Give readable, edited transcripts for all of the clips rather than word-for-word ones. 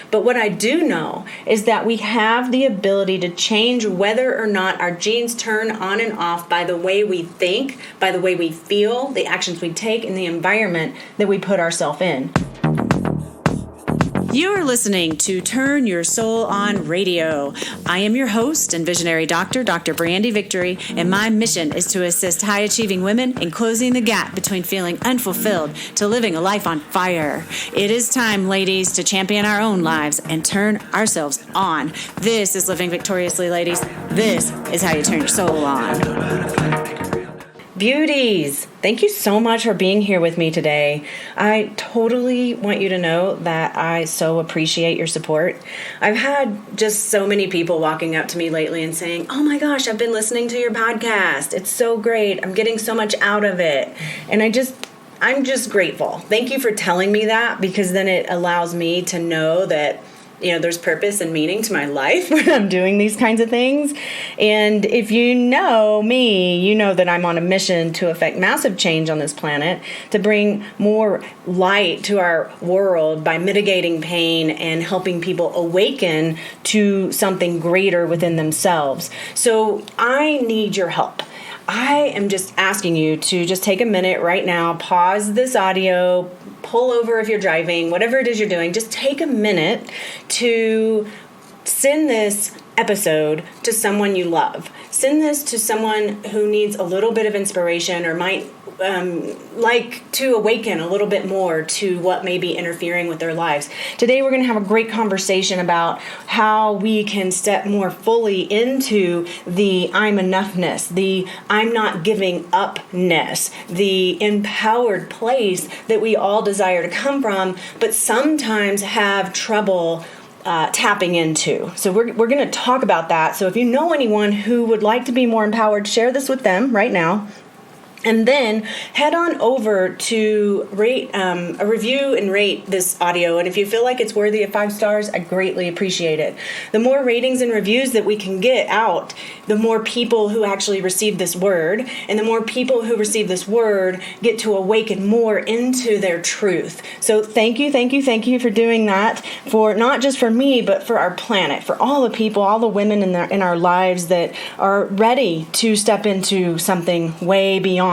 But what I do know is that we have the ability to change whether or not our genes turn on and off by the way we think, by the way we feel, the actions we take, and the environment that we put ourselves in. You are listening to Turn Your Soul On Radio. I am your host and visionary doctor, Dr. Brandy Victory, and my mission is to assist high-achieving women in closing the gap between feeling unfulfilled to living a life on fire. It is time, ladies, to champion our own lives and turn ourselves on. This is Living Victoriously, ladies. This is how you turn your soul on. Beauties, thank you so much for being here with me today. I totally want you to know that I so appreciate your support. I've had just so many people walking up to me lately and saying, oh my gosh, I've been listening to your podcast. It's so great. I'm getting so much out of it. And I'm just grateful. Thank you for telling me that, because then it allows me to know that there's purpose and meaning to my life when I'm doing these kinds of things. And if you know me, you know that I'm on a mission to affect massive change on this planet, to bring more light to our world by mitigating pain and helping people awaken to something greater within themselves. So I need your help. I am just asking you to just take a minute right now, pause this audio, pull over if you're driving, whatever it is you're doing, just take a minute to send this episode to someone you love. Send this to someone who needs a little bit of inspiration or might like to awaken a little bit more to what may be interfering with their lives. Today we're going to have a great conversation about how we can step more fully into the I'm enoughness, the I'm not giving upness, the empowered place that we all desire to come from, but sometimes have trouble tapping into. So we're going to talk about that. So if you know anyone who would like to be more empowered, share this with them right now. And then head on over to rate review and rate this audio. And if you feel like it's worthy of 5 stars, I greatly appreciate it. The more ratings and reviews that we can get out, the more people who actually receive this word, and the more people who receive this word get to awaken more into their truth. So thank you for doing that, for not just for me, but for our planet, for all the people, all the women in our lives that are ready to step into something way beyond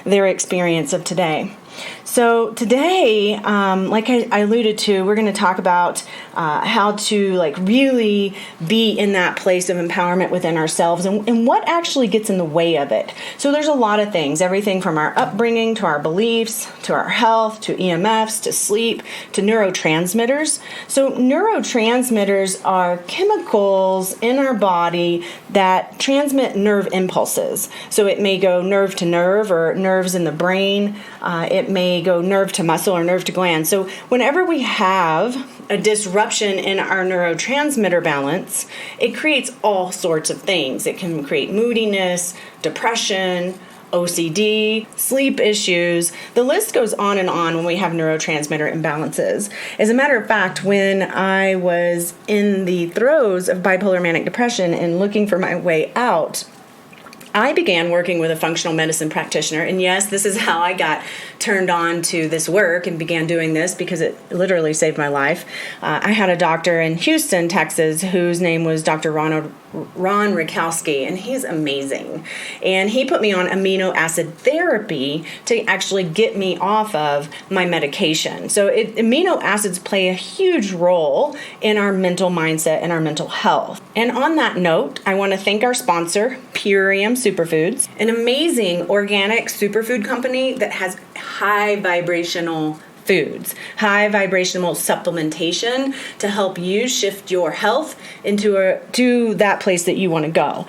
their experience of today. So today, like I alluded to, we're going to talk about how to really be in that place of empowerment within ourselves and what actually gets in the way of it. So there's a lot of things, everything from our upbringing to our beliefs, to our health, to EMFs, to sleep, to neurotransmitters. So neurotransmitters are chemicals in our body that transmit nerve impulses. So it may go nerve to nerve or nerves in the brain. It may go nerve to muscle or nerve to gland. So whenever we have a disruption in our neurotransmitter balance, it creates all sorts of things. It can create moodiness, depression, OCD, sleep issues. The list goes on and on when we have neurotransmitter imbalances. As a matter of fact, when I was in the throes of bipolar manic depression and looking for my way out, I began working with a functional medicine practitioner, and yes, this is how I got turned on to this work and began doing this, because it literally saved my life. I had a doctor in Houston, Texas, whose name was Dr. Ron Rakowski, and he's amazing. And he put me on amino acid therapy to actually get me off of my medication. So amino acids play a huge role in our mental mindset and our mental health. And on that note, I want to thank our sponsor, Purium Superfoods, an amazing organic superfood company that has high vibrational foods, high vibrational supplementation to help you shift your health to that place that you want to go.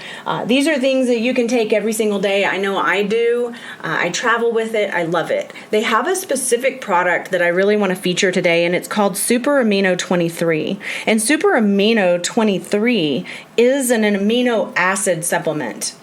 These are things that you can take every single day. I know I do. I travel with it. I love it. They have a specific product that I really want to feature today, and it's called Super Amino 23. And Super Amino 23 is an amino acid supplement.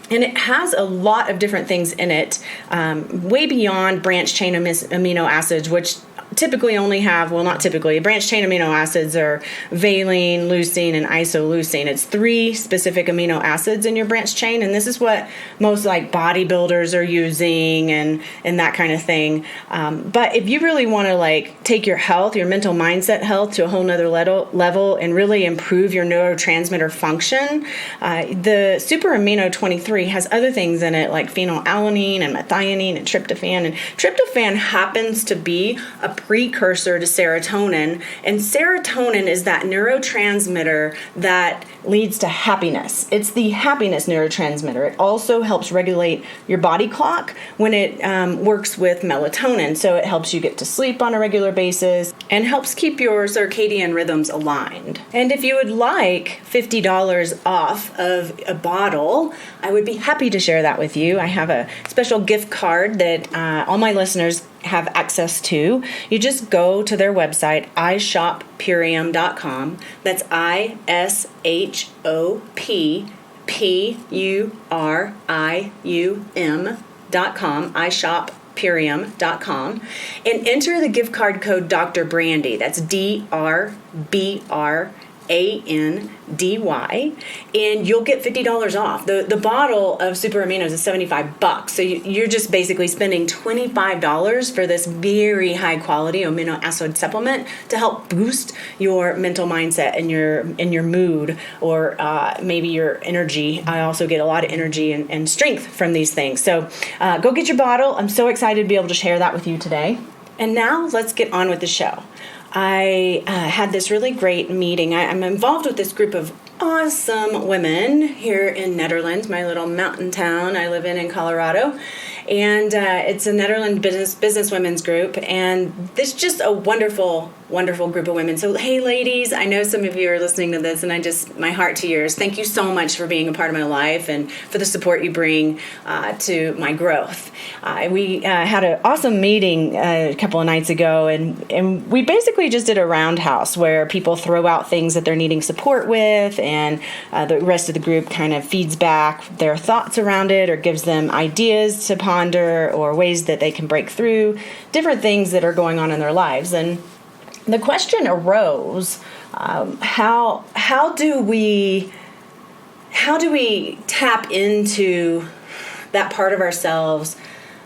And it has a lot of different things in it, way beyond branched chain amino acids, which typically only have, well, not typically, branched chain amino acids are valine, leucine, and isoleucine. It's 3 specific amino acids in your branched chain, and this is what most like bodybuilders are using and that kind of thing. But if you really want to like take your health, your mental mindset health to a whole nother level and really improve your neurotransmitter function, the super amino 23 has other things in it like phenylalanine and methionine and tryptophan. And tryptophan happens to be a precursor to serotonin, and serotonin is that neurotransmitter that leads to happiness. It's the happiness neurotransmitter. It also helps regulate your body clock when it works with melatonin, so it helps you get to sleep on a regular basis and helps keep your circadian rhythms aligned. And if you would like $50 off of a bottle, I would be happy to share that with you. I have a special gift card that all my listeners have access to. You just go to their website, ishoppurium.com. That's ISHOPPURIUM.com, ishoppurium.com, and enter the gift card code Dr. Brandy. That's DRBRANDY, and you'll get $50 off. The bottle of super aminos is $75, so you're just basically spending $25 for this very high quality amino acid supplement to help boost your mental mindset and your mood, or maybe your energy. I also get a lot of energy and strength from these things. So go get your bottle. I'm so excited to be able to share that with you today. And now let's get on with the show. I had this really great meeting. I'm involved with this group of awesome women here in Netherlands, my little mountain town I live in Colorado. And it's a Netherlands business women's group. And this is just a wonderful, wonderful group of women. So, hey, ladies, I know some of you are listening to this, and my heart to yours. Thank you so much for being a part of my life and for the support you bring to my growth. We had an awesome meeting a couple of nights ago, and we basically just did a roundhouse where people throw out things that they're needing support with, and the rest of the group kind of feeds back their thoughts around it or gives them ideas to ponder or ways that they can break through different things that are going on in their lives. And the question arose, how do we tap into that part of ourselves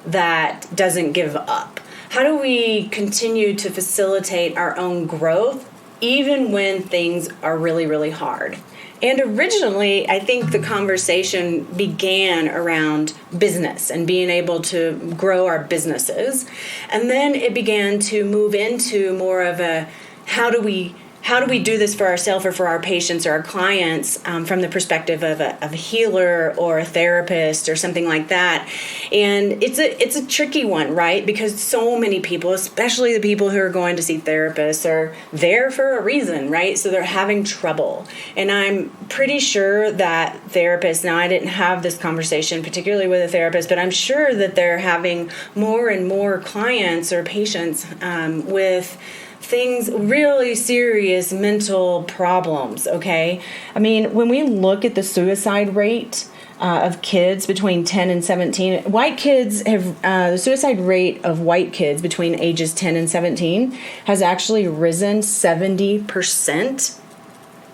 that doesn't give up? How do we continue to facilitate our own growth even when things are really, really hard? And originally, I think the conversation began around business and being able to grow our businesses. And then it began to move into more of a how do we do this for ourselves or for our patients or our clients from the perspective of a healer or a therapist or something like that. And it's a tricky one, right? Because so many people, especially the people who are going to see therapists, are there for a reason, right? So they're having trouble. And I'm pretty sure that therapists, now I didn't have this conversation particularly with a therapist, but I'm sure that they're having more and more clients or patients with things, really serious mental problems, okay? I mean, when we look at the suicide rate of kids between 10 and 17, white kids have, the suicide rate of white kids between ages 10 and 17 has actually risen 70%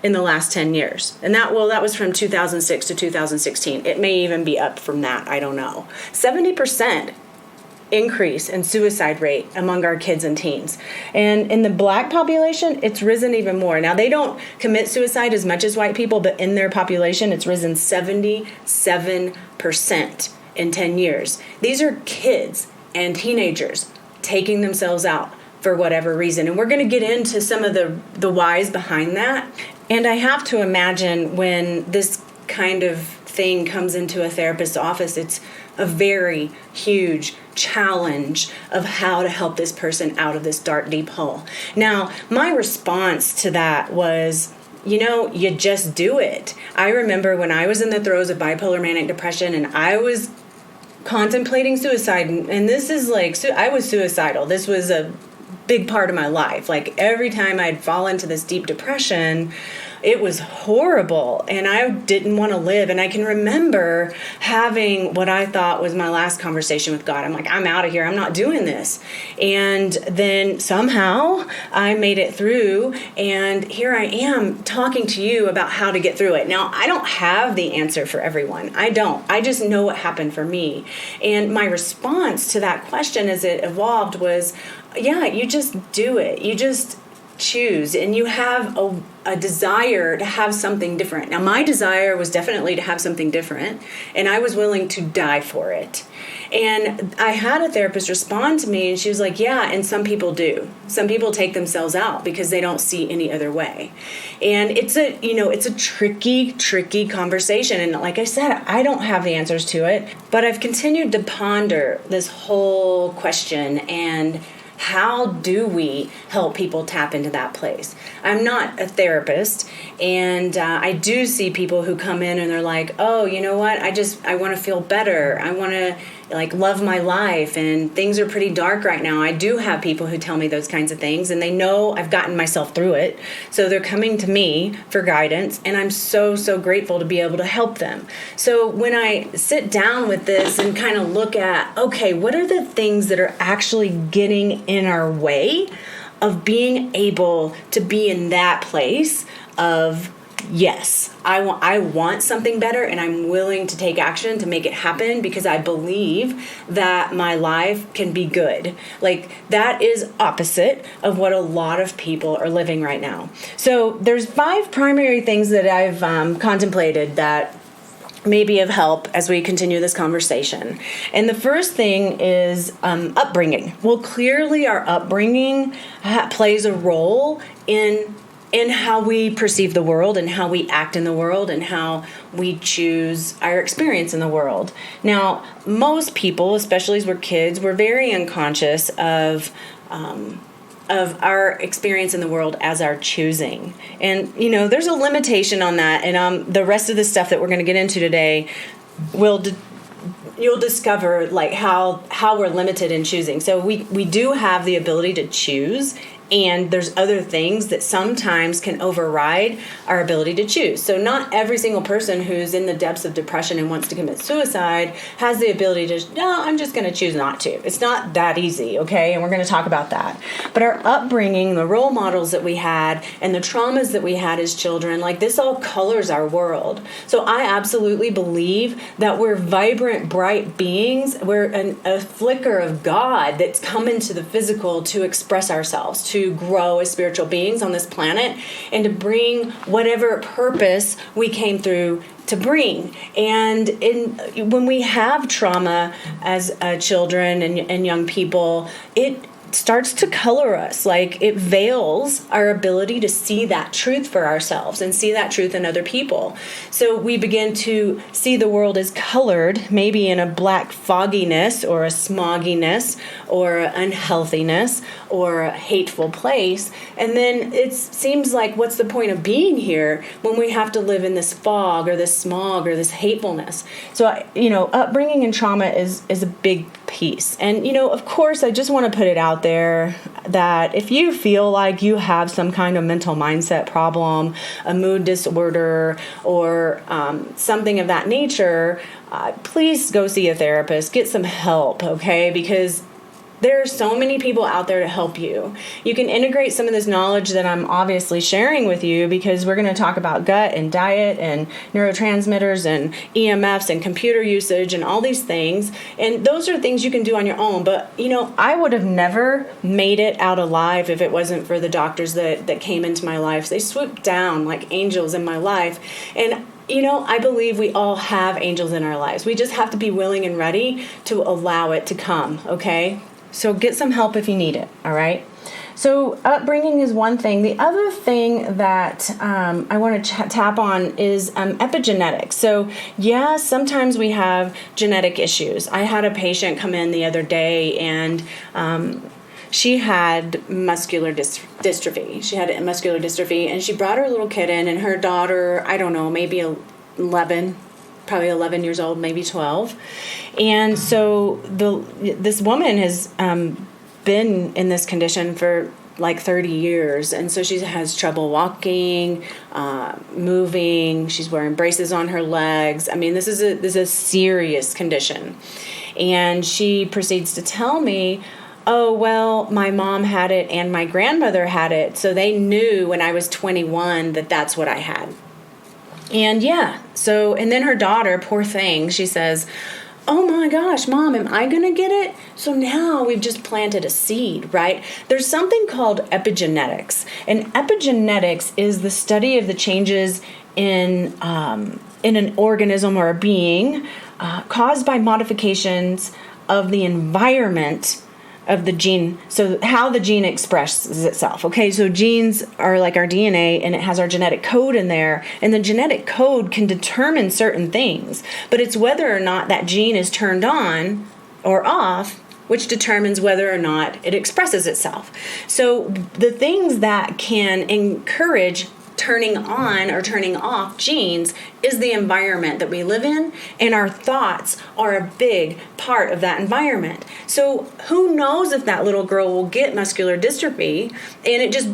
in the last 10 years. And that was from 2006 to 2016. It may even be up from that, I don't know. 70% increase in suicide rate among our kids and teens. And in the black population, it's risen even more. Now, they don't commit suicide as much as white people, but in their population, it's risen 77% in 10 years. These are kids and teenagers taking themselves out for whatever reason. And we're going to get into some of the whys behind that. And I have to imagine when this kind of thing comes into a therapist's office, it's a very huge challenge of how to help this person out of this dark, deep hole. Now, my response to that was, you just do it. I remember when I was in the throes of bipolar manic depression and I was contemplating suicide, and this is like, I was suicidal. This was a big part of my life. Like every time I'd fall into this deep depression, it was horrible, and I didn't want to live. And I can remember having what I thought was my last conversation with God. I'm like, I'm out of here. I'm not doing this. And then somehow I made it through, and here I am talking to you about how to get through it. Now, I don't have the answer for everyone. I don't. I just know what happened for me. And my response to that question as it evolved was, yeah, you just do it. You just choose, and you have a desire to have something different. Now, my desire was definitely to have something different, and I was willing to die for it. And I had a therapist respond to me, and she was like, yeah, and some people do. Some people take themselves out because they don't see any other way. And it's a tricky conversation. And like I said, I don't have the answers to it, but I've continued to ponder this whole question and how do we help people tap into that place? I'm not a therapist, and I do see people who come in and they're like, oh, you know what? I want to feel better. I want to love my life, and things are pretty dark right now. I do have people who tell me those kinds of things, and they know I've gotten myself through it. So they're coming to me for guidance, and I'm so, so grateful to be able to help them. So when I sit down with this and kind of look at, okay, what are the things that are actually getting in our way of being able to be in that place of, yes, I want something better, and I'm willing to take action to make it happen because I believe that my life can be good. Like, that is opposite of what a lot of people are living right now. So there's 5 primary things that I've contemplated that may be of help as we continue this conversation. And the first thing is upbringing. Well, clearly our upbringing plays a role in how we perceive the world and how we act in the world and how we choose our experience in the world. Now, most people, especially as we're kids, we're very unconscious of our experience in the world as our choosing. And, there's a limitation on that. And the rest of the stuff that we're going to get into today you'll discover how we're limited in choosing. So we do have the ability to choose, and there's other things that sometimes can override our ability to choose. So not every single person who's in the depths of depression and wants to commit suicide has the ability to, no, I'm just going to choose not to. It's not that easy, okay? And we're going to talk about that. But our upbringing, the role models that we had, and the traumas that we had as children, this all colors our world. So I absolutely believe that we're vibrant, bright beings. We're a flicker of God that's come into the physical to express ourselves, to grow as spiritual beings on this planet, and to bring whatever purpose we came through to bring. And when we have trauma as children and young people, it starts to color us. It veils our ability to see that truth for ourselves and see that truth in other people. So we begin to see the world as colored, maybe in a black fogginess or a smogginess or unhealthiness or a hateful place. And then it seems like, what's the point of being here when we have to live in this fog or this smog or this hatefulness? So, upbringing and trauma is a big piece. And, of course, I just want to put it out there that if you feel like you have some kind of mental mindset problem, a mood disorder, or something of that nature, please go see a therapist, get some help, okay? Because there are so many people out there to help you. You can integrate some of this knowledge that I'm obviously sharing with you, because we're going to talk about gut and diet and neurotransmitters and EMFs and computer usage and all these things. And those are things you can do on your own. But, I would have never made it out alive if it wasn't for the doctors that came into my life. They swooped down like angels in my life. And I believe we all have angels in our lives. We just have to be willing and ready to allow it to come, okay? So get some help if you need it, all right? So upbringing is one thing. The other thing that I want to tap on is epigenetics. So, yeah, sometimes we have genetic issues. I had a patient come in the other day, and she had muscular dystrophy. She had muscular dystrophy, and she brought her little kid in, and her daughter, I don't know, maybe 11, probably 11 years old, maybe 12. And so this woman has been in this condition for like 30 years. And so she has trouble walking, moving. She's wearing braces on her legs. I mean, this is a serious condition. And she proceeds to tell me, oh, well, my mom had it and my grandmother had it. So they knew when I was 21 that that's what I had. And and then her daughter, poor thing, she says, oh my gosh, Mom, am I going to get it? So now we've just planted a seed, right? There's something called epigenetics. And epigenetics is the study of the changes in an organism or a being caused by modifications of the environment of the gene, so how the gene expresses itself. Okay, so genes are like our DNA, and it has our genetic code in there, and the genetic code can determine certain things, but it's whether or not that gene is turned on or off which determines whether or not it expresses itself. So the things that can encourage turning on or turning off genes is the environment that we live in, and our thoughts are a big part of that environment. So who knows if that little girl will get muscular dystrophy, and it just,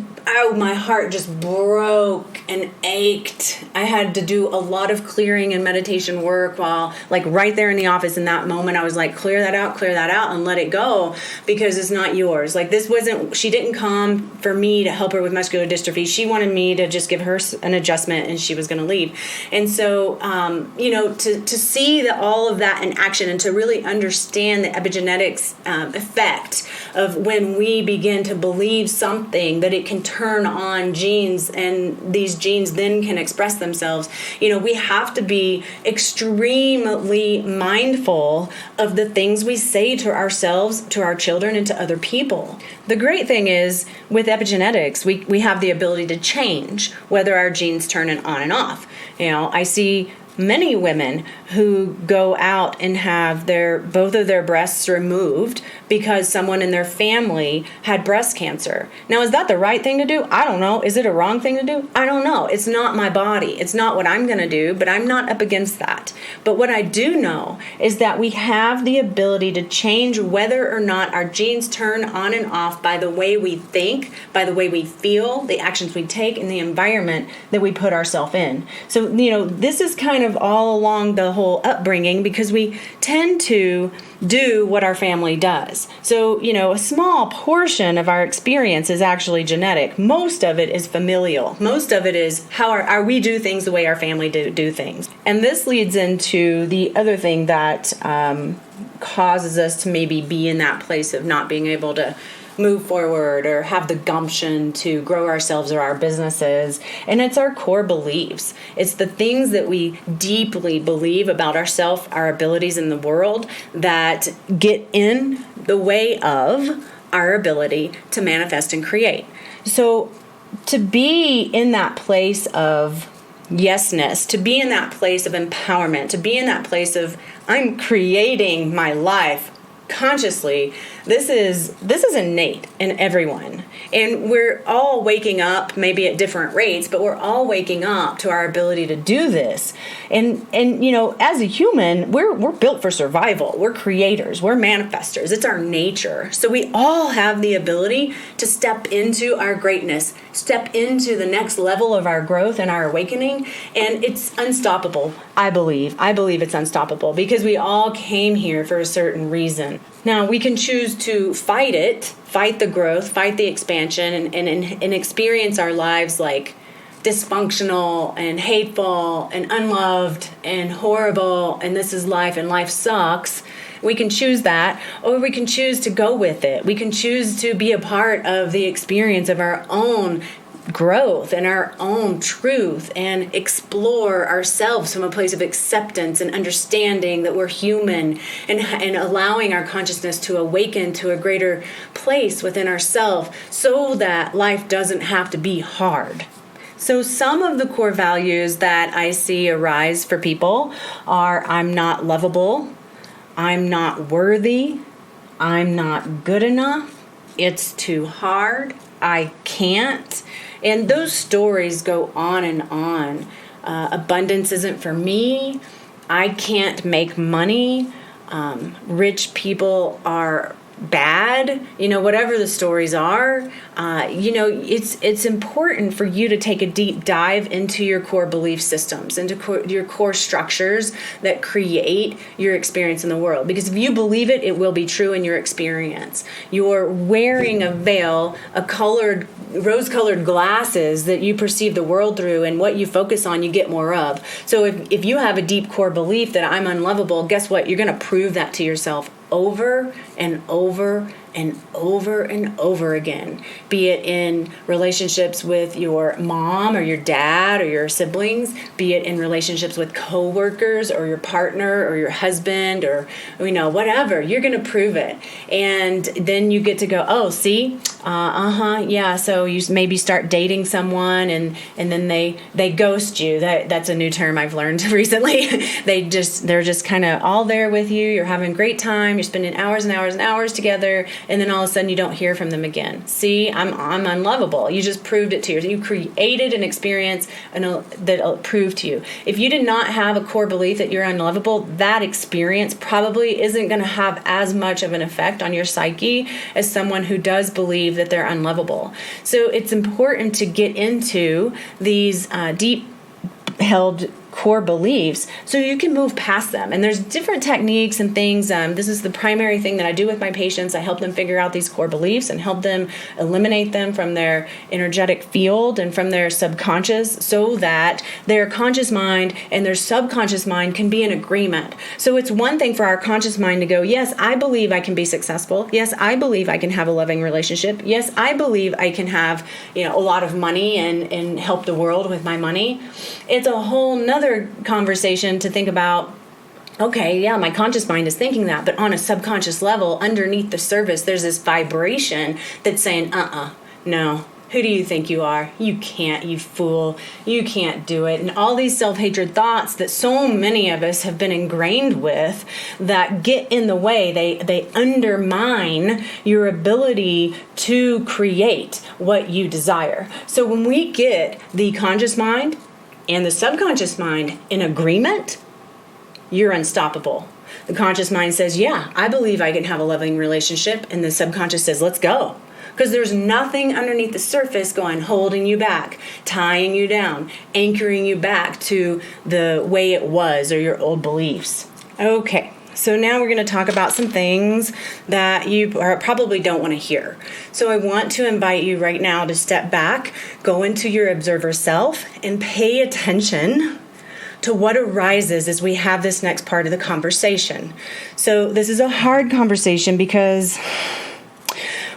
my heart just broke and ached. I had to do a lot of clearing and meditation work while, like, right there in the office in that moment, I was like, clear that out, and let it go, because it's not yours. Like, she didn't come for me to help her with muscular dystrophy. She wanted me to just give her an adjustment, and she was going to leave. And so, to see all of that in action, and to really understand the epigenetics effect of when we begin to believe something, that it can turn on genes, and these genes then can express themselves. We have to be extremely mindful of the things we say to ourselves, to our children, and to other people. The great thing is, with epigenetics, we have the ability to change whether our genes turn it on and off. I see many women who go out and have both of their breasts removed because someone in their family had breast cancer. Now, is that the right thing to do? I don't know. Is it a wrong thing to do? I don't know. It's not my body. It's not what I'm going to do, but I'm not up against that. But what I do know is that we have the ability to change whether or not our genes turn on and off by the way we think, by the way we feel, the actions we take, and the environment that we put ourselves in. So, this is kind of all along the whole upbringing, because we tend to do what our family does. So, a small portion of our experience is actually genetic. Most of it is familial. Most of it is how we do things the way our family do things. And this leads into the other thing that causes us to maybe be in that place of not being able to move forward or have the gumption to grow ourselves or our businesses. And it's our core beliefs. It's the things that we deeply believe about ourselves, our abilities in the world, that get in the way of our ability to manifest and create. So to be in that place of yesness, to be in that place of empowerment, to be in that place of I'm creating my life consciously, this is innate in everyone. And we're all waking up, maybe at different rates, but we're all waking up to our ability to do this. And as a human, we're built for survival. We're creators. We're manifestors. It's our nature. So we all have the ability to step into our greatness, step into the next level of our growth and our awakening. And it's unstoppable, I believe. I believe it's unstoppable because we all came here for a certain reason. Now, we can choose to fight the growth, fight the expansion, and experience our lives like dysfunctional and hateful and unloved and horrible, and this is life and life sucks. We can choose that, or we can choose to go with it. We can choose to be a part of the experience of our own growth and our own truth and explore ourselves from a place of acceptance and understanding that we're human, and allowing our consciousness to awaken to a greater place within ourselves so that life doesn't have to be hard. So some of the core values that I see arise for people are I'm not lovable, I'm not worthy, I'm not good enough, it's too hard, I can't. And those stories go on and on. Abundance isn't for me. I can't make money. Rich people are bad, whatever the stories are, it's important for you to take a deep dive into your core belief systems, into your core structures that create your experience in the world. Because if you believe it, it will be true in your experience. You're wearing a veil, rose-colored glasses that you perceive the world through, and what you focus on, you get more of. So if you have a deep core belief that I'm unlovable, guess what? You're going to prove that to yourself over and over and over and over again, be it in relationships with your mom or your dad or your siblings, be it in relationships with coworkers or your partner or your husband or, whatever. You're going to prove it. And then you get to go, oh, see, yeah. So you maybe start dating someone and then they ghost you. That's a new term I've learned recently. They're just kind of all there with you. You're having a great time. You're spending hours and hours and hours together. And then all of a sudden you don't hear from them again. See, I'm unlovable. You just proved it to yourself. You created an experience that proved to you. If you did not have a core belief that you're unlovable, that experience probably isn't going to have as much of an effect on your psyche as someone who does believe that they're unlovable. So it's important to get into these deep held core beliefs so you can move past them. And there's different techniques and things. This is the primary thing that I do with my patients. I help them figure out these core beliefs and help them eliminate them from their energetic field and from their subconscious so that their conscious mind and their subconscious mind can be in agreement. So it's one thing for our conscious mind to go, yes, I believe I can be successful. Yes, I believe I can have a loving relationship. Yes, I believe I can have, a lot of money and help the world with my money. It's a whole nother conversation to think about, okay, yeah, my conscious mind is thinking that, but on a subconscious level, underneath the surface, there's this vibration that's saying, no, who do you think you are? You can't, you fool, you can't do it. And all these self-hatred thoughts that so many of us have been ingrained with that get in the way, they undermine your ability to create what you desire. So when we get the conscious mind and the subconscious mind in agreement, you're unstoppable. The conscious mind says, yeah, I believe I can have a loving relationship. And the subconscious says, let's go. Because there's nothing underneath the surface holding you back, tying you down, anchoring you back to the way it was or your old beliefs. Okay. So now we're going to talk about some things that you probably don't want to hear. So I want to invite you right now to step back, go into your observer self, and pay attention to what arises as we have this next part of the conversation. So this is a hard conversation because,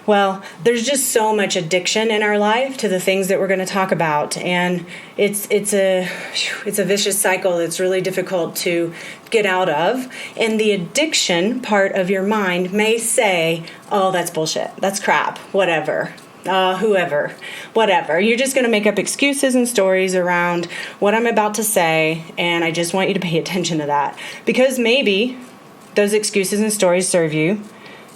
well, there's just so much addiction in our life to the things that we're going to talk about, and it's a vicious cycle that's really difficult to get out of. And the addiction part of your mind may say, "Oh, that's bullshit. That's crap. Whatever. Whoever, whatever." You're just going to make up excuses and stories around what I'm about to say, and I just want you to pay attention to that, because maybe those excuses and stories serve you,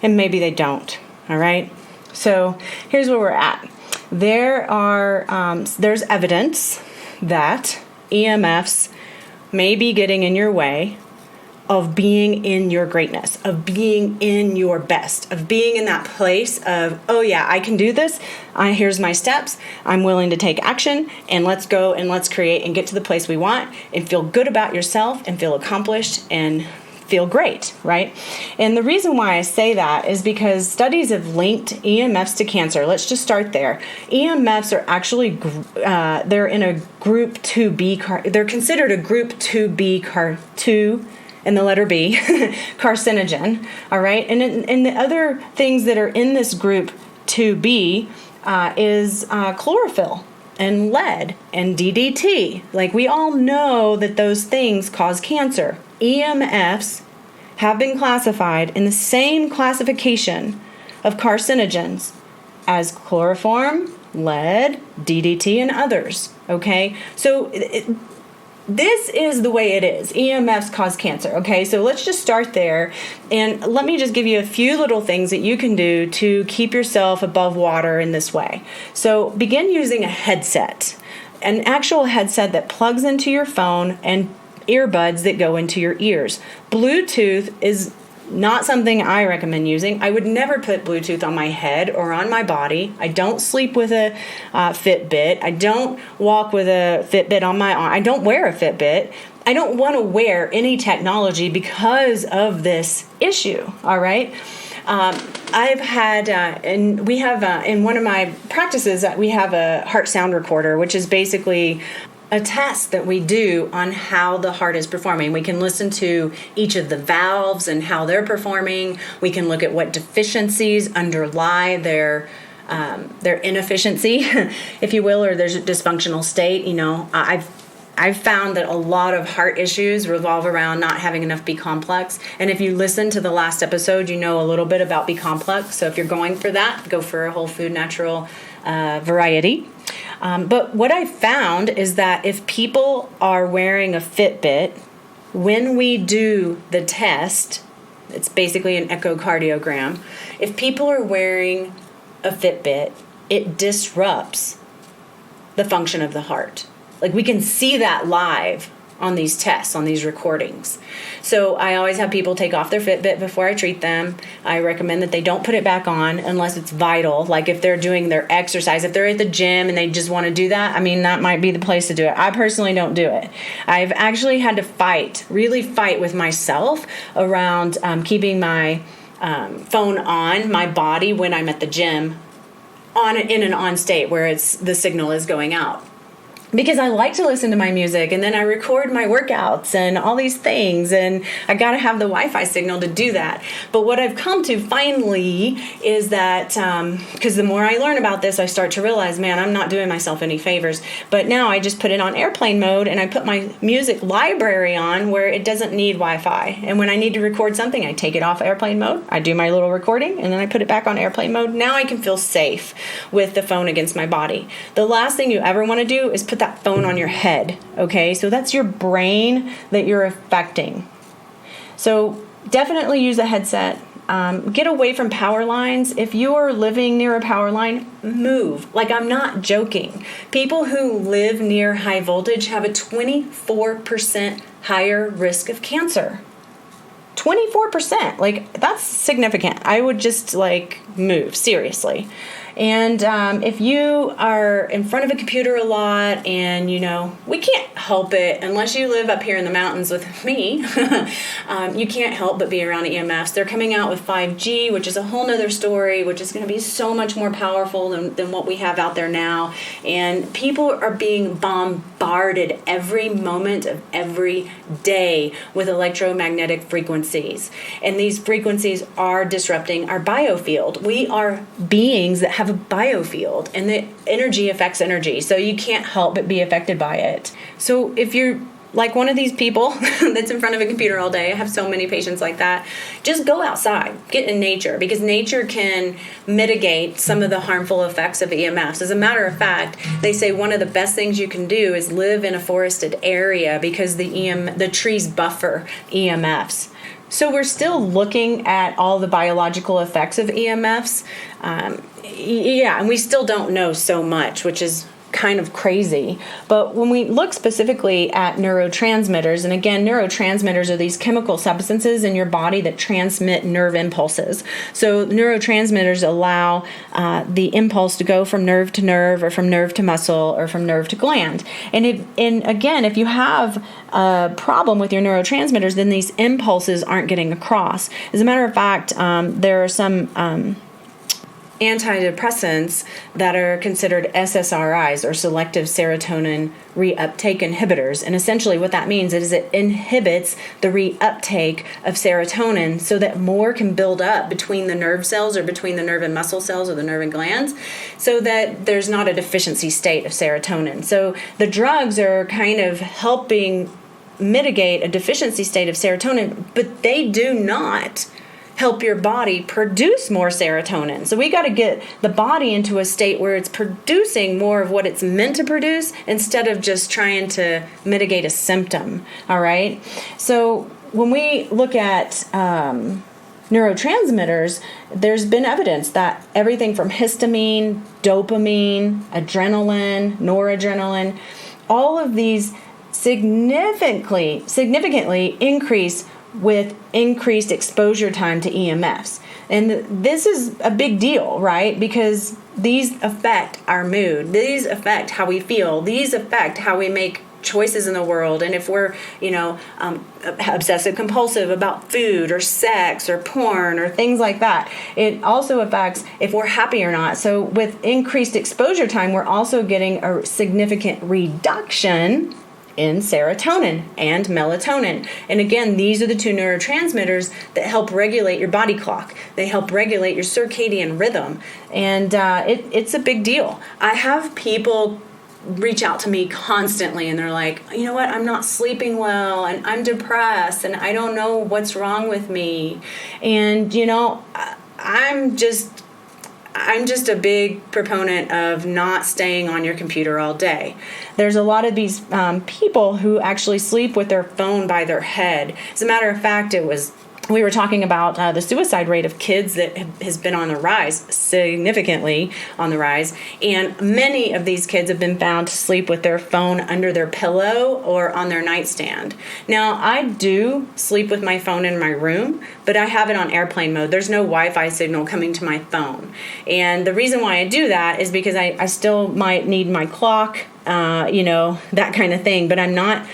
and maybe they don't. All right. So here's where we're at. There's evidence that EMFs may be getting in your way of being in your greatness, of being in your best, of being in that place of, oh yeah, I can do this. Here's my steps. I'm willing to take action, and let's go and let's create and get to the place we want and feel good about yourself and feel accomplished and feel great, right? And the reason why I say that is because studies have linked EMFs to cancer. Let's just start there. EMFs are actually, they're in a group 2B, they're considered a group 2B, 2 and the letter B, carcinogen, all right? And the other things that are in this group 2B is chlorophyll and lead and DDT. Like, we all know that those things cause cancer. EMFs have been classified in the same classification of carcinogens as chloroform, lead, DDT, and others, okay? So this is the way it is. EMFs cause cancer, okay? So let's just start there, and let me just give you a few little things that you can do to keep yourself above water in this way. So begin using a headset, an actual headset that plugs into your phone, and earbuds that go into your ears. Bluetooth is Not something I recommend using. I would never put Bluetooth on my head or on my body. I don't sleep with a Fitbit. I don't walk with a Fitbit on my arm. I don't wear a Fitbit. I don't want to wear any technology because of this issue, all right? I've had, and we have, in one of my practices, we have a heart sound recorder, which is basically a test that we do on how the heart is performing. We can listen to each of the valves and how they're performing. We can look at what deficiencies underlie their inefficiency, if you will, or there's a dysfunctional state. You know, I've found that a lot of heart issues revolve around not having enough B complex. And if you listen to the last episode, you know a little bit about B complex. So if you're going for that, go for a whole food natural variety. But what I found is that if people are wearing a Fitbit, when we do the test, it's basically an echocardiogram. If people are wearing a Fitbit, it disrupts the function of the heart. Like, we can see that live on these tests, on these recordings. So I always have people take off their Fitbit before I treat them. I recommend that they don't put it back on unless it's vital. Like if they're doing their exercise, if they're at the gym and they just want to do that, I mean, that might be the place to do it. I personally don't do it. I've actually had to really fight with myself around keeping my phone on my body when I'm at the gym in an on state where the signal is going out. Because I like to listen to my music, and then I record my workouts and all these things, and I got to have the Wi-Fi signal to do that. But what I've come to finally is that, because the more I learn about this, I start to realize, man, I'm not doing myself any favors. But now I just put it on airplane mode, and I put my music library on where it doesn't need Wi-Fi. And when I need to record something, I take it off airplane mode, I do my little recording, and then I put it back on airplane mode. Now I can feel safe with the phone against my body. The last thing you ever want to do is put that phone on your head, okay? So that's your brain that you're affecting. So definitely use a headset. Get away from power lines. If you are living near a power line, move. Like, I'm not joking. People who live near high voltage have a 24% higher risk of cancer. 24%. Like, that's significant. I would just, move, seriously. And if you are in front of a computer a lot and, we can't help it unless you live up here in the mountains with me. You can't help but be around EMFs. They're coming out with 5G, which is a whole nother story, which is going to be so much more powerful than what we have out there now. And people are being bombarded every moment of every day with electromagnetic frequencies. And these frequencies are disrupting our biofield. We are beings that have a biofield, and the energy affects energy, so you can't help but be affected by it. So if you're like one of these people that's in front of a computer all day, I have so many patients like that, just go outside, get in nature, because nature can mitigate some of the harmful effects of EMFs. As a matter of fact, they say one of the best things you can do is live in a forested area because the trees buffer EMFs. So we're still looking at all the biological effects of EMFs. And we still don't know so much, which is kind of crazy. But when we look specifically at neurotransmitters, and again, neurotransmitters are these chemical substances in your body that transmit nerve impulses. So neurotransmitters allow the impulse to go from nerve to nerve, or from nerve to muscle, or from nerve to gland. And if you have a problem with your neurotransmitters, then these impulses aren't getting across. As a matter of fact, there are some antidepressants that are considered SSRIs, or selective serotonin reuptake inhibitors. And essentially what that means is it inhibits the reuptake of serotonin so that more can build up between the nerve cells, or between the nerve and muscle cells, or the nerve and glands, so that there's not a deficiency state of serotonin. So the drugs are kind of helping mitigate a deficiency state of serotonin, but they do not help your body produce more serotonin. So we got to get the body into a state where it's producing more of what it's meant to produce, instead of just trying to mitigate a symptom. All right. So when we look at neurotransmitters, there's been evidence that everything from histamine, dopamine, adrenaline, noradrenaline, all of these significantly increase with increased exposure time to EMFs. And this is a big deal, right? Because these affect our mood. These affect how we feel. These affect how we make choices in the world. And if we're, obsessive compulsive about food or sex or porn or things like that, it also affects if we're happy or not. So with increased exposure time, we're also getting a significant reduction in serotonin and melatonin. And again, these are the two neurotransmitters that help regulate your body clock. They help regulate your circadian rhythm. And it's a big deal. I have people reach out to me constantly and they're like, you know what, I'm not sleeping well and I'm depressed and I don't know what's wrong with me. And, I'm just a big proponent of not staying on your computer all day. There's a lot of these people who actually sleep with their phone by their head. As a matter of fact, we were talking about the suicide rate of kids that has been on the rise, significantly on the rise. And many of these kids have been found to sleep with their phone under their pillow or on their nightstand. Now, I do sleep with my phone in my room, but I have it on airplane mode. There's no Wi-Fi signal coming to my phone. And the reason why I do that is because I still might need my clock, that kind of thing. But I'm not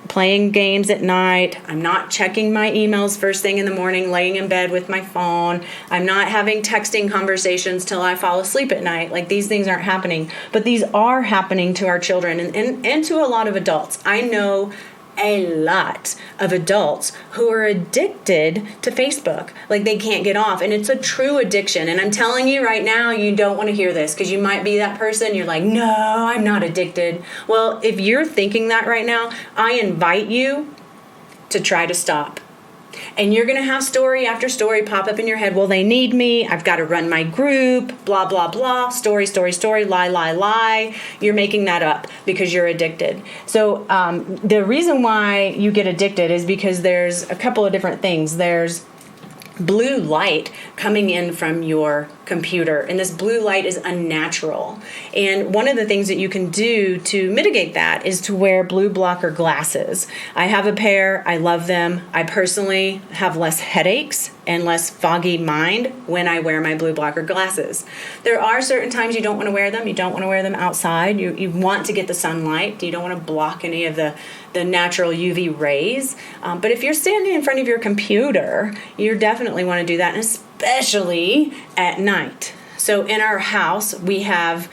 playing games at night. I'm not checking my emails first thing in the morning, laying in bed with my phone. I'm not having texting conversations till I fall asleep at night. Like, these things aren't happening. But these are happening to our children and to a lot of adults. I know a lot of adults who are addicted to Facebook. Like, they can't get off. And it's a true addiction. And I'm telling you right now, you don't want to hear this because you might be that person. You're like, no, I'm not addicted. Well, if you're thinking that right now, I invite you to try to stop. And you're going to have story after story pop up in your head. Well, they need me. I've got to run my group, blah, blah, blah. Story, lie, lie, lie. You're making that up because you're addicted. So the reason why you get addicted is because there's a couple of different things. There's blue light coming in from your computer, and this blue light is unnatural. And one of the things that you can do to mitigate that is to wear blue blocker glasses. I have a pair. I love them. I personally have less headaches and less foggy mind when I wear my blue blocker glasses. There are certain times you don't want to wear them. You don't want to wear them outside. You want to get the sunlight. You don't want to block any of the natural UV rays. But if you're standing in front of your computer, you definitely want to do that, and especially at night. So in our house, we have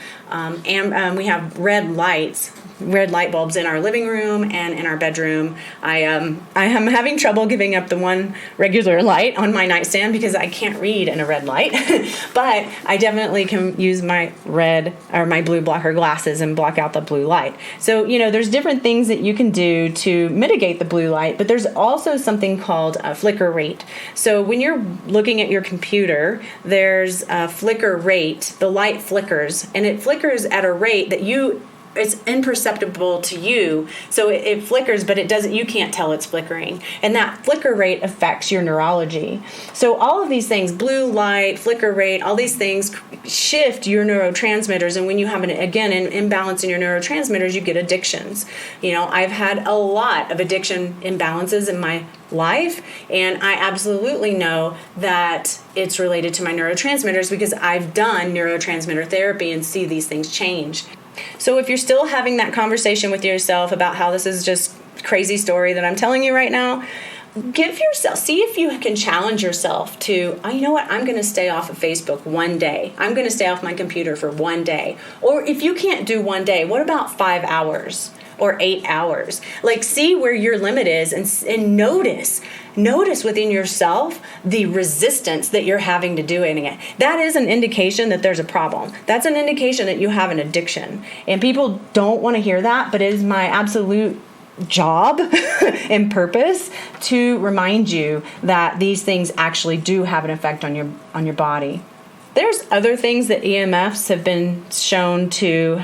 red light bulbs in our living room and in our bedroom. I am having trouble giving up the one regular light on my nightstand because I can't read in a red light. But I definitely can use my my blue blocker glasses and block out the blue light. So, there's different things that you can do to mitigate the blue light, but there's also something called a flicker rate. So when you're looking at your computer, there's a flicker rate. The light flickers, and it flickers at a rate that it's imperceptible to you. So it flickers, but it doesn't, you can't tell it's flickering. And that flicker rate affects your neurology. So all of these things, blue light, flicker rate, all these things shift your neurotransmitters. And when you have an imbalance in your neurotransmitters, you get addictions. I've had a lot of addiction imbalances in my life, and I absolutely know that it's related to my neurotransmitters because I've done neurotransmitter therapy and see these things change. So if you're still having that conversation with yourself about how this is just crazy story that I'm telling you right now, see if you can challenge yourself to, you know what, I'm going to stay off of Facebook one day. I'm going to stay off my computer for one day. Or if you can't do one day, what about 5 hours? Or 8 hours. Like, see where your limit is and notice within yourself the resistance that you're having to doing it. That is an indication that there's a problem. That's an indication that you have an addiction. And people don't want to hear that, but it is my absolute job and purpose to remind you that these things actually do have an effect on your body. There's other things that EMFs have been shown to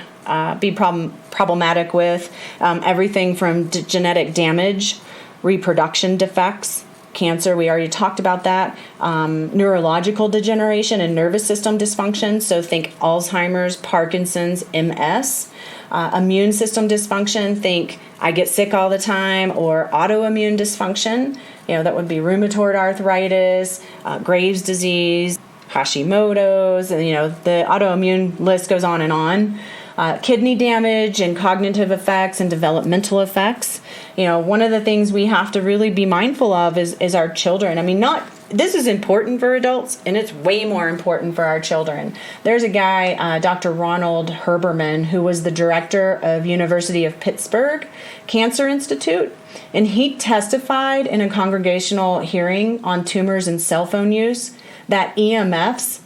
be problematic with, everything from genetic damage, reproduction defects, Cancer, we already talked about that. Neurological degeneration and nervous system dysfunction. So think Alzheimer's, Parkinson's, MS. Immune system dysfunction, think I get sick all the time, or autoimmune dysfunction. That would be rheumatoid arthritis, Graves' disease, Hashimoto's, and the autoimmune list goes on and on. Kidney damage and cognitive effects and developmental effects. One of the things we have to really be mindful of is our children. This is important for adults, and it's way more important for our children. There's a guy, Dr. Ronald Herberman, who was the director of University of Pittsburgh Cancer Institute, and he testified in a congregational hearing on tumors and cell phone use that EMFs,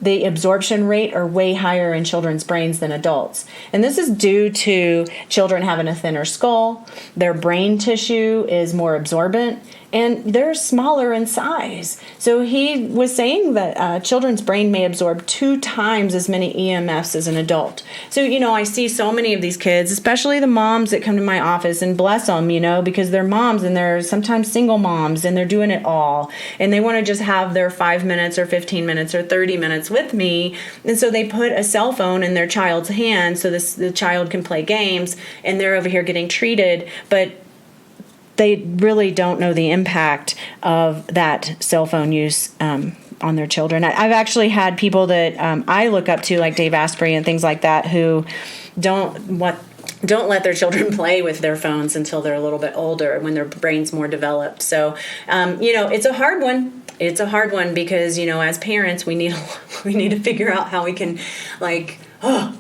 the absorption rate, are way higher in children's brains than adults. And this is due to children having a thinner skull, their brain tissue is more absorbent, and they're smaller in size. So he was saying that children's brain may absorb 2 times as many EMFs as an adult. So, I see so many of these kids, especially the moms that come to my office, and bless them, because they're moms and they're sometimes single moms and they're doing it all. And they want to just have their 5 minutes or 15 minutes or 30 minutes with me. And so they put a cell phone in their child's hand so the child can play games, and they're over here getting treated. But they really don't know the impact of that cell phone use on their children. I've actually had people that I look up to, like Dave Asprey and things like that, who don't let their children play with their phones until they're a little bit older, when their brain's more developed. So, it's a hard one. It's a hard one because, as parents, we need to figure out how we can,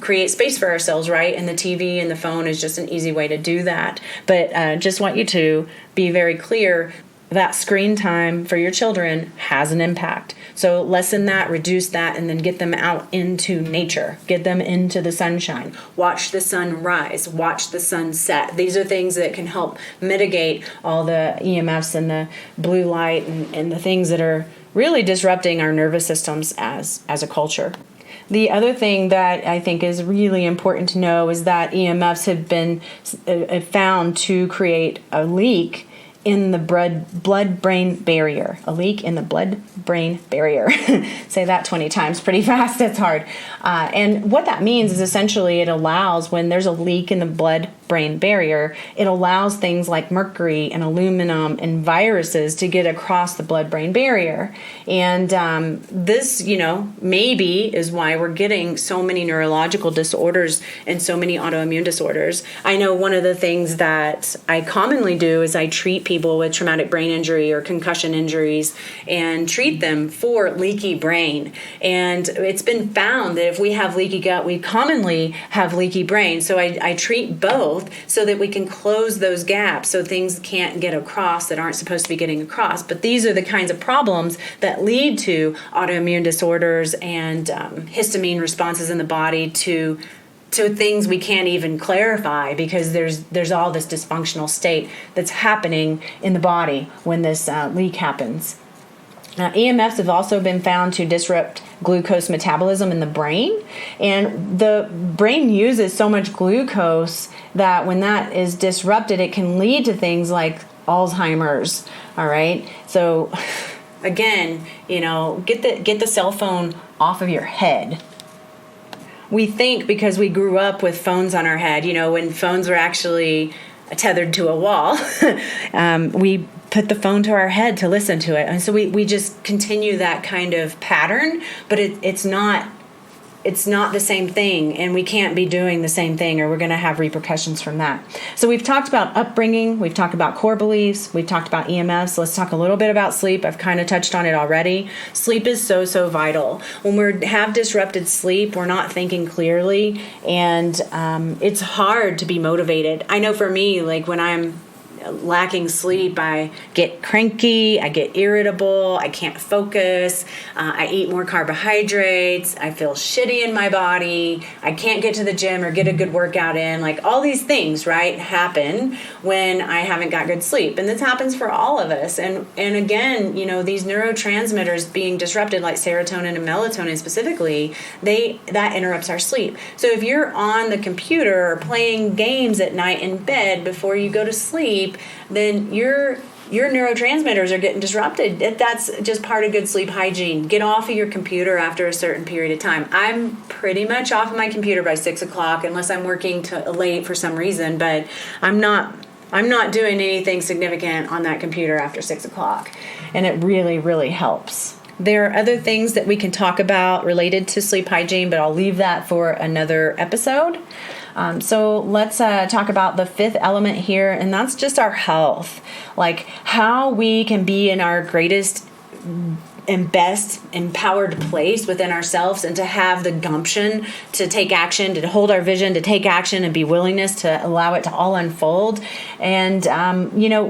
create space for ourselves, right? And the TV and the phone is just an easy way to do that. But just want you to be very clear that screen time for your children has an impact. So lessen that, reduce that, and then get them out into nature. Get them into the sunshine. Watch the sun rise. Watch the sun set. These are things that can help mitigate all the EMFs and the blue light and the things that are really disrupting our nervous systems as a culture. The other thing that I think is really important to know is that EMFs have been found to create a leak in the blood-brain barrier. A leak in the blood-brain barrier. Say that 20 times pretty fast. It's hard. And what that means is essentially it allows, when there's a leak in the blood-brain barrier, it allows things like mercury and aluminum and viruses to get across the blood-brain barrier. And this, maybe is why we're getting so many neurological disorders and so many autoimmune disorders. I know one of the things that I commonly do is I treat people with traumatic brain injury or concussion injuries and treat them for leaky brain. And it's been found that if we have leaky gut, we commonly have leaky brain. So I treat both so that we can close those gaps so things can't get across that aren't supposed to be getting across. But these are the kinds of problems that lead to autoimmune disorders and histamine responses in the body to things we can't even clarify, because there's all this dysfunctional state that's happening in the body when this leak happens. EMFs have also been found to disrupt glucose metabolism in the brain, and the brain uses so much glucose that when that is disrupted, it can lead to things like Alzheimer's. All right, so again, get the cell phone off of your head. We think because we grew up with phones on our head, when phones were actually tethered to a wall, we put the phone to our head to listen to it. And so we just continue that kind of pattern, but it's not the same thing, and we can't be doing the same thing, or we're going to have repercussions from that. So we've talked about upbringing, we've talked about core beliefs, we've talked about EMFs. Let's talk a little bit about sleep. I've kind of touched on it already. Sleep is so vital. When we have disrupted sleep, we're not thinking clearly, and it's hard to be motivated. I know for me, when I'm lacking sleep, I get cranky, I get irritable, I can't focus, I eat more carbohydrates, I feel shitty in my body, I can't get to the gym or get a good workout in. All these things, right, happen when I haven't got good sleep. And this happens for all of us. And again, these neurotransmitters being disrupted, like serotonin and melatonin specifically, that interrupts our sleep. So if you're on the computer or playing games at night in bed before you go to sleep, then you're your neurotransmitters are getting disrupted. That's just part of good sleep hygiene. Get off of your computer after a certain period of time. I'm pretty much off of my computer by 6 o'clock unless I'm working late for some reason, but I'm not doing anything significant on that computer after 6 o'clock. And it really, really helps. There are other things that we can talk about related to sleep hygiene, but I'll leave that for another episode. So let's talk about the fifth element here, and that's just our health. Like how we can be in our greatest and best empowered place within ourselves, and to have the gumption to take action, to hold our vision, to take action, and be willingness to allow it to all unfold. And,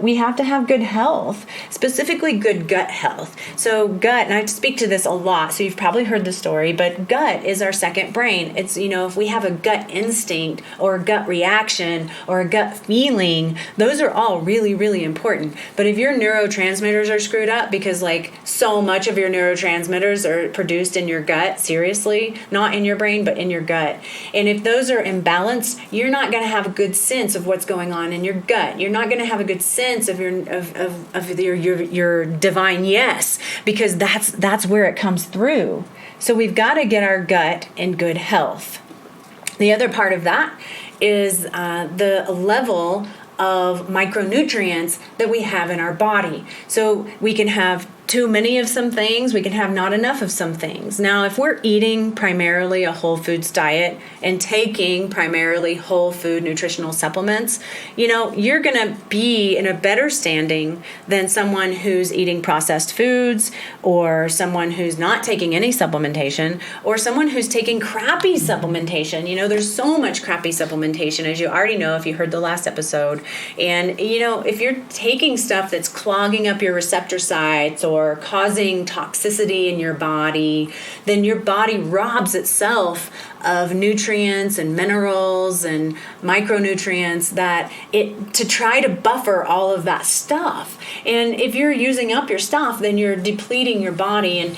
we have to have good health, specifically good gut health. So gut, and I speak to this a lot, so you've probably heard the story, but gut is our second brain. It's, if we have a gut instinct or a gut reaction or a gut feeling, those are all really, really important. But if your neurotransmitters are screwed up, because like so much of your neurotransmitters are produced in your gut, seriously, not in your brain, but in your gut. And if those are imbalanced, you're not going to have a good sense of what's going on in your gut. You're not going to have a good sense of your divine yes, because that's where it comes through. So we've got to get our gut in good health. The other part of that is the level of micronutrients that we have in our body. So we can have too many of some things, we can have not enough of some things. Now, if we're eating primarily a whole foods diet and taking primarily whole food nutritional supplements, you're going to be in a better standing than someone who's eating processed foods, or someone who's not taking any supplementation, or someone who's taking crappy supplementation. There's so much crappy supplementation, as you already know if you heard the last episode. And, if you're taking stuff that's clogging up your receptor sites or causing toxicity in your body, then your body robs itself of nutrients and minerals and micronutrients to try to buffer all of that stuff. And if you're using up your stuff, then you're depleting your body. And,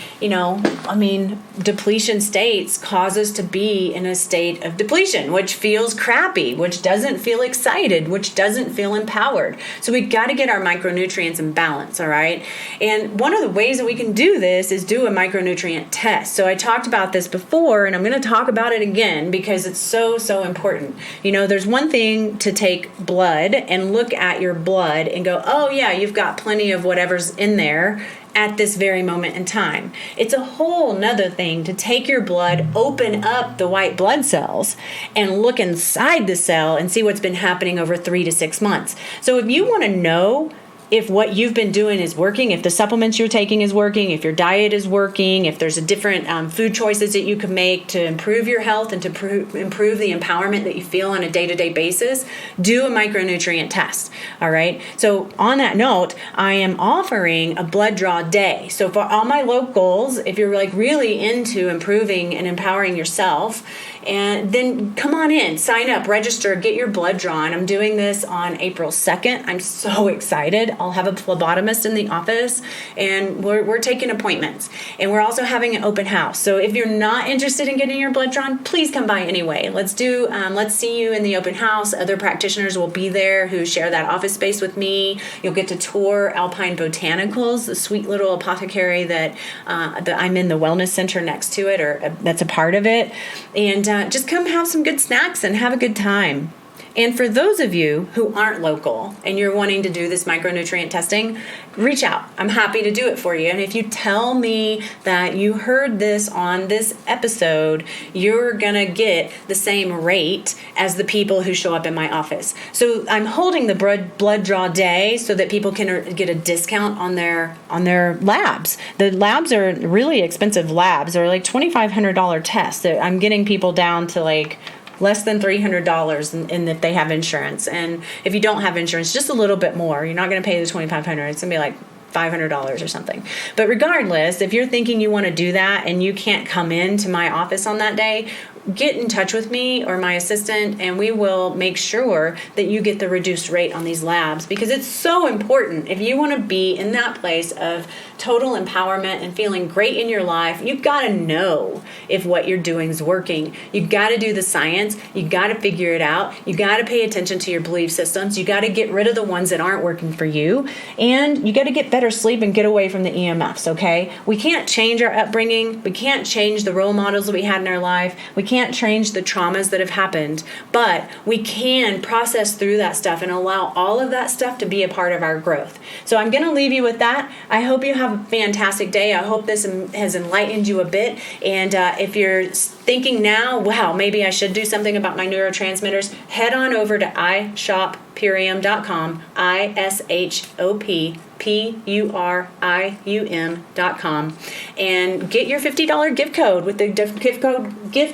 depletion states cause us to be in a state of depletion, which feels crappy, which doesn't feel excited, which doesn't feel empowered. So we got to get our micronutrients in balance, all right? And one of the ways that we can do this is do a micronutrient test. So I talked about this before, and I'm going to talk about it again because it's so, so important. There's one thing to take blood and look at your blood and go, oh yeah, you've got plenty of whatever's in there at this very moment in time. It's a whole nother thing to take your blood, open up the white blood cells, and look inside the cell and see what's been happening over 3 to 6 months. So if you want to know if what you've been doing is working, if the supplements you're taking is working, if your diet is working, if there's a different food choices that you can make to improve your health and to improve the empowerment that you feel on a day-to-day basis, do a micronutrient test, all right? So on that note, I am offering a blood draw day. So for all my locals, if you're like really into improving and empowering yourself, and then come on in, sign up, register, get your blood drawn. I'm doing this on April 2nd. I'm so excited. I'll have a phlebotomist in the office, and we're taking appointments. And we're also having an open house. So if you're not interested in getting your blood drawn, please come by anyway. Let's see you in the open house. Other practitioners will be there who share that office space with me. You'll get to tour Alpine Botanicals, the sweet little apothecary that I'm in the wellness center next to it, or that's a part of it. And just come have some good snacks and have a good time. And for those of you who aren't local and you're wanting to do this micronutrient testing, reach out. I'm happy to do it for you. And if you tell me that you heard this on this episode, you're going to get the same rate as the people who show up in my office. So I'm holding the blood draw day so that people can get a discount on their labs. The labs are really expensive labs. They're like $2,500 tests. I'm getting people down to like less than $300 and if they have insurance. And if you don't have insurance, just a little bit more. You're not going to pay the $2,500. It's going to be like $500 or something. But regardless, if you're thinking you want to do that and you can't come into my office on that day, get in touch with me or my assistant, and we will make sure that you get the reduced rate on these labs, because it's so important. If you want to be in that place of total empowerment and feeling great in your life, you've got to know if what you're doing is working. You've got to do the science. You've got to figure it out. You've got to pay attention to your belief systems. You got to get rid of the ones that aren't working for you, and you got to get better sleep and get away from the EMFs, okay? We can't change our upbringing. We can't change the role models that we had in our life. We can't change the traumas that have happened, but we can process through that stuff and allow all of that stuff to be a part of our growth. So I'm going to leave you with that. I hope you have a fantastic day. I hope this has enlightened you a bit. And if you're thinking now, wow, maybe I should do something about my neurotransmitters, head on over to ishoppurium.com, ISHOPPURIUM.com, and get your $50 gift code with the gift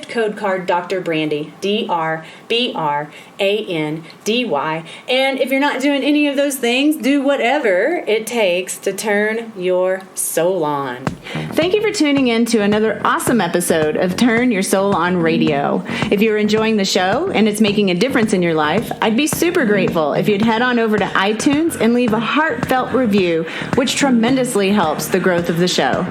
code card Dr. Brandy, DRBRANDY. And if you're not doing any of those things, do whatever it takes to turn your soul on. Thank you for tuning in to another awesome episode of Turn Your Soul On Radio. If you're enjoying the show and it's making a difference in your life, I'd be super grateful if you'd head on over to iTunes and leave a heartfelt review, which tremendously helps the growth of the show.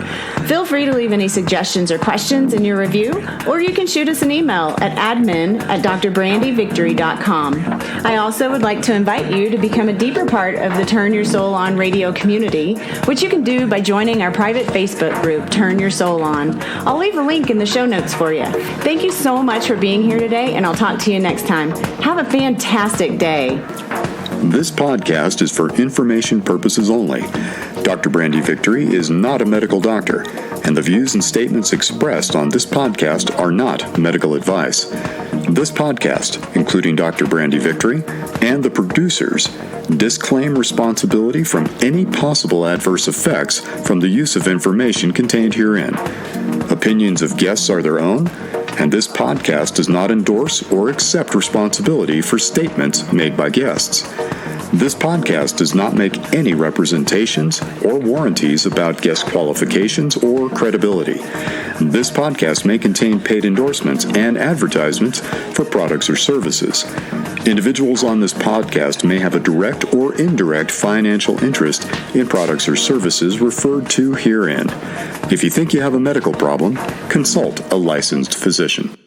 Feel free to leave any suggestions or questions in your review, or you can shoot us an email at admin@drbrandyvictory.com. I also would like to invite you to become a deeper part of the Turn Your Soul On Radio community, which you can do by joining our private Facebook group, Turn Your Soul On. I'll leave a link in the show notes for you. Thank you so much for being here today, and I'll talk to you next time. Have a fantastic day. This podcast is for information purposes only. Dr. Brandy Victory is not a medical doctor, and the views and statements expressed on this podcast are not medical advice. This podcast, including Dr. Brandy Victory and the producers, disclaim responsibility from any possible adverse effects from the use of information contained herein. Opinions of guests are their own, and this podcast does not endorse or accept responsibility for statements made by guests. This podcast does not make any representations or warranties about guest qualifications or credibility. This podcast may contain paid endorsements and advertisements for products or services. Individuals on this podcast may have a direct or indirect financial interest in products or services referred to herein. If you think you have a medical problem, consult a licensed physician.